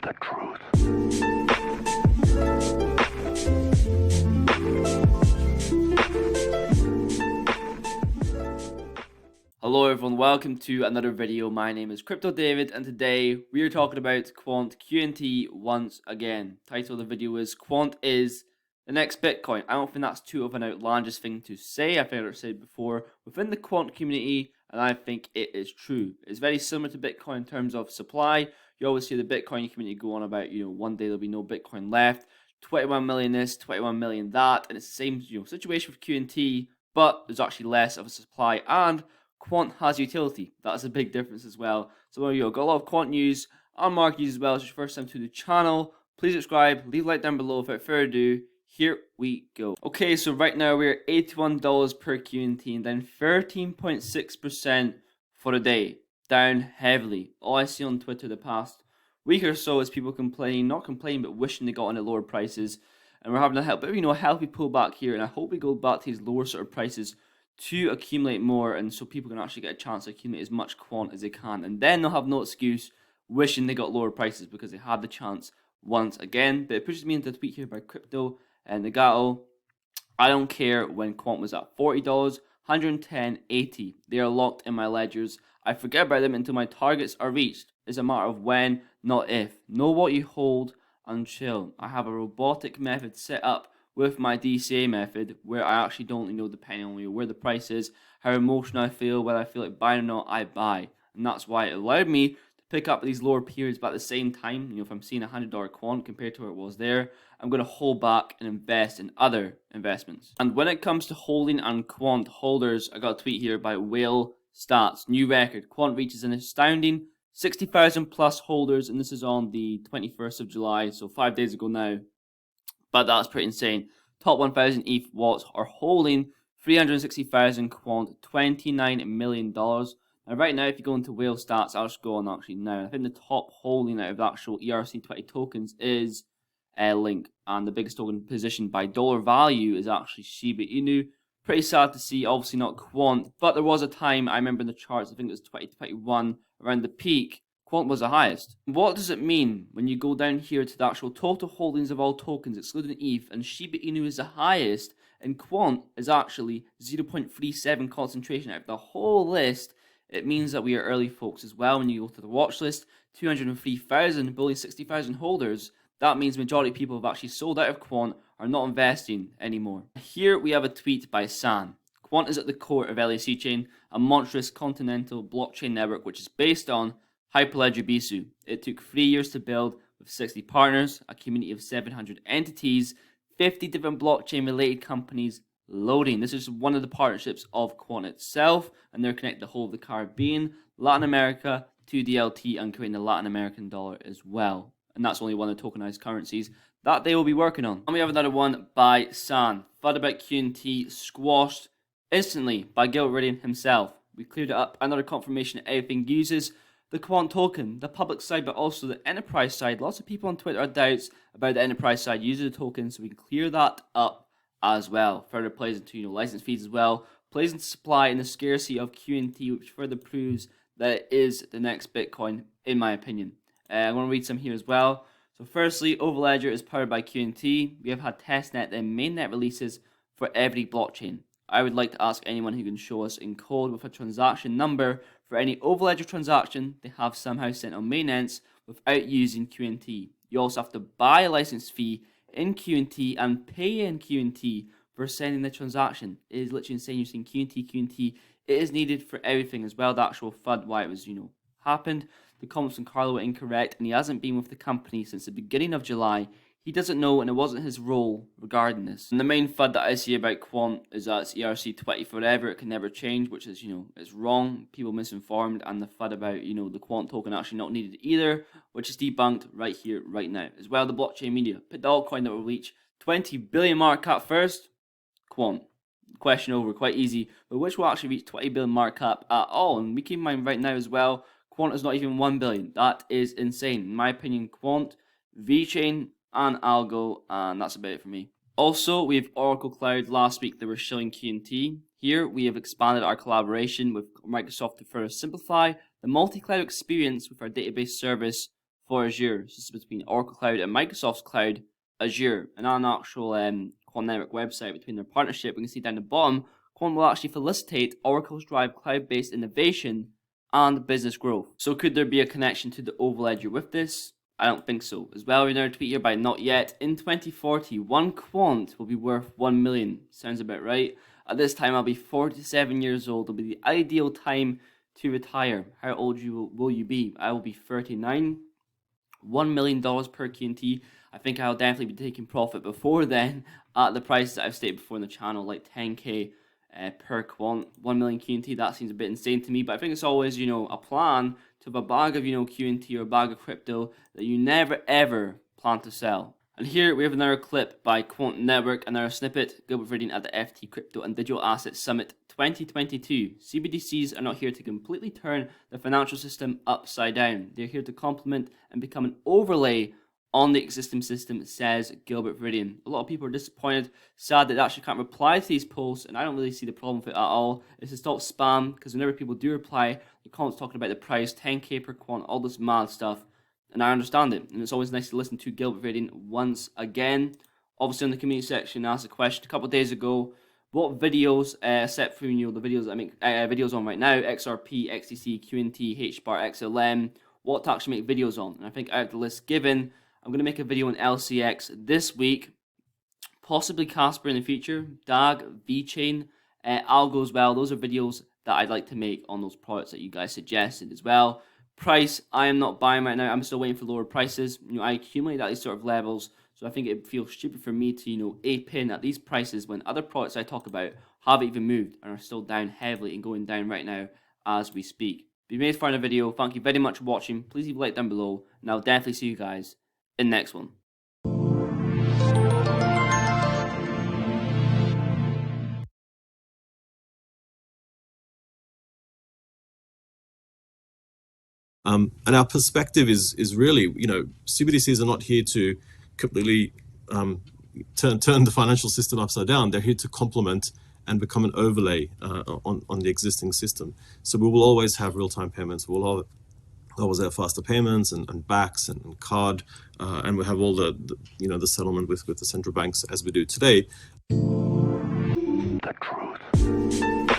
the truth. Hello everyone, welcome to another video. My name is Crypto David and today we are talking about Quant QNT once again. Title of the video is Quant is the next Bitcoin. I don't think that's too of an outlandish thing to say. I think I've said it before within the Quant community and I think it is true. It's very similar to Bitcoin in terms of supply. You always hear the Bitcoin community go on about, one day there'll be no Bitcoin left. 21 million this, 21 million that, and it's the same situation with QNT, but there's actually less of a supply and Quant has utility. That's a big difference as well. So there you go. Got a lot of Quant news and market news as well. If it's your first time to the channel, please subscribe, leave a like down below. Without further ado, here we go. Okay, so right now we're at $81 per QNT and down 13.6% for the day. Down heavily. All I see on Twitter the past week or so is people complaining, not complaining, but wishing they got on at lower prices. And we're having a healthy pullback here. And I hope we go back to these lower sort of prices to accumulate more, and so people can actually get a chance to accumulate as much Quant as they can, and then they'll have no excuse wishing they got lower prices because they had the chance once again. But it pushes me into a tweet here by Crypto and Nagato. I don't care when Quant was at $40, $110, $80. They are locked in my ledgers. I forget about them until my targets are reached. It's a matter of when, not if. Know what you hold and chill. I have a robotic method set up with my DCA method, where I actually don't depending on where the price is, how emotional I feel, whether I feel like buying or not, I buy. And that's why it allowed me to pick up these lower periods, but at the same time, if I'm seeing $100 Quant compared to where it was there, I'm going to hold back and invest in other investments. And when it comes to holding and Quant holders, I got a tweet here by Whale Stats. New record. Quant reaches an astounding 60,000 plus holders, and this is on the 21st of July, so 5 days ago now. But that's pretty insane. Top 1,000 ETH wallets are holding 360,000 Quant, $29 million. Now, right now, if you go into Whale Stats, I'll just go on actually now. I think the top holding out of the actual ERC20 tokens is Link, and the biggest token positioned by dollar value is actually Shiba Inu. Pretty sad to see, obviously not Quant, but there was a time, I remember in the charts, I think it was 2021, around the peak, Quant was the highest. What does it mean when you go down here to the actual total holdings of all tokens, excluding ETH, and Shiba Inu is the highest, and Quant is actually 0.37 concentration out of the whole list? It means that we are early folks as well. When you go to the watch list, 203,000, but only 60,000 holders. That means the majority of people have actually sold out of Quant, are not investing anymore. Here we have a tweet by San. Quant is at the core of LAC chain, a monstrous continental blockchain network which is based on Hyperledger Bisu. It took 3 years to build with 60 partners, a community of 700 entities, 50 different blockchain related companies loading. This is one of the partnerships of Quant itself, and they're connecting the whole of the Caribbean, Latin America to DLT, and creating the Latin American dollar as well. And that's only one of the tokenized currencies that they will be working on. And we have another one by San. FUD about QNT squashed instantly by Gilbert himself. We cleared it up. Another confirmation that everything uses the Quant token, the public side, but also the enterprise side. Lots of people on Twitter have doubts about the enterprise side using the token, so we can clear that up as well. Further plays into license fees as well, plays into supply and the scarcity of QNT, which further proves that it is the next Bitcoin, in my opinion. I'm going to read some here as well. So firstly, Overledger is powered by QNT. We have had testnet and mainnet releases for every blockchain. I would like to ask anyone who can show us in code with a transaction number for any Overledger transaction they have somehow sent on mainnets without using QNT. You also have to buy a license fee in QNT and pay in QNT for sending the transaction. It is literally insane using QNT. It is needed for everything as well. The actual FUD, why it was, happened. The comments from Carlo were incorrect, and he hasn't been with the company since the beginning of July. He doesn't know, and it wasn't his role regarding this. And the main FUD that I see about Quant is that it's ERC20 forever, it can never change, which is, it's wrong. People misinformed, and the FUD about, the Quant token actually not needed either, which is debunked right here, right now. As well, the blockchain media, pick the altcoin that will reach 20 billion market cap first. Quant. Question over, quite easy. But which will actually reach 20 billion market cap at all? And we keep in mind right now as well, Quant is not even 1 billion. That is insane. In my opinion, Quant, VeChain, and Algo, and that's about it for me. Also, we have Oracle Cloud. Last week they were showing QNT. Here we have expanded our collaboration with Microsoft to further simplify the multi-cloud experience with our database service for Azure. So this is between Oracle Cloud and Microsoft's Cloud Azure. And on an actual Quant Network website between their partnership, we can see down the bottom, Quant will actually felicitate Oracle's drive cloud-based innovation and business growth. So could there be a connection to the Oval Ledger with this? I don't think so. As well, we another tweet here by Not Yet. In 2040, one Quant will be worth 1 million. Sounds about right. At this time, I'll be 47 years old. It'll be the ideal time to retire. How old will you be? I will be 39. $1 million per QNT. I think I'll definitely be taking profit before then at the prices that I've stated before in the channel, like 10k per Quant. 1 million QNT, that seems a bit insane to me, but I think it's always, a plan to have a bag of, QNT or a bag of crypto that you never ever plan to sell. And here we have another clip by Quant Network, another snippet, Gilbert Verdine at the FT Crypto and Digital Asset Summit 2022. CBDCs are not here to completely turn the financial system upside down. They're here to complement and become an overlay on the existing system, says Gilbert Verdine. A lot of people are disappointed, sad that they actually can't reply to these posts, and I don't really see the problem with it at all. It's to stop spam, because whenever people do reply, the comments talking about the price, 10k per Quant, all this mad stuff. And I understand it, and it's always nice to listen to Gilbert Verdine once again. Obviously, in the community section, I asked a question a couple of days ago: what videos, except for the videos that I make videos on right now, XRP, XTC, QNT, HBAR, XLM, what to actually make videos on? And I think out of the list given, I'm going to make a video on LCX this week, possibly Casper in the future, DAG, VeChain, Algo as well. Those are videos that I'd like to make on those products that you guys suggested as well. Price, I am not buying right now. I'm still waiting for lower prices. I accumulate at these sort of levels, so I think it feels stupid for me to, ape in at these prices when other products I talk about haven't even moved and are still down heavily and going down right now as we speak. If you made it far in the video, thank you very much for watching. Please leave a like down below, and I'll definitely see you guys in the next one. And our perspective is really, CBDCs are not here to completely turn the financial system upside down. They're here to complement and become an overlay on the existing system. So we will always have real-time payments. We'll always have faster payments and backs and card, and we have all the settlement with the central banks as we do today. The truth.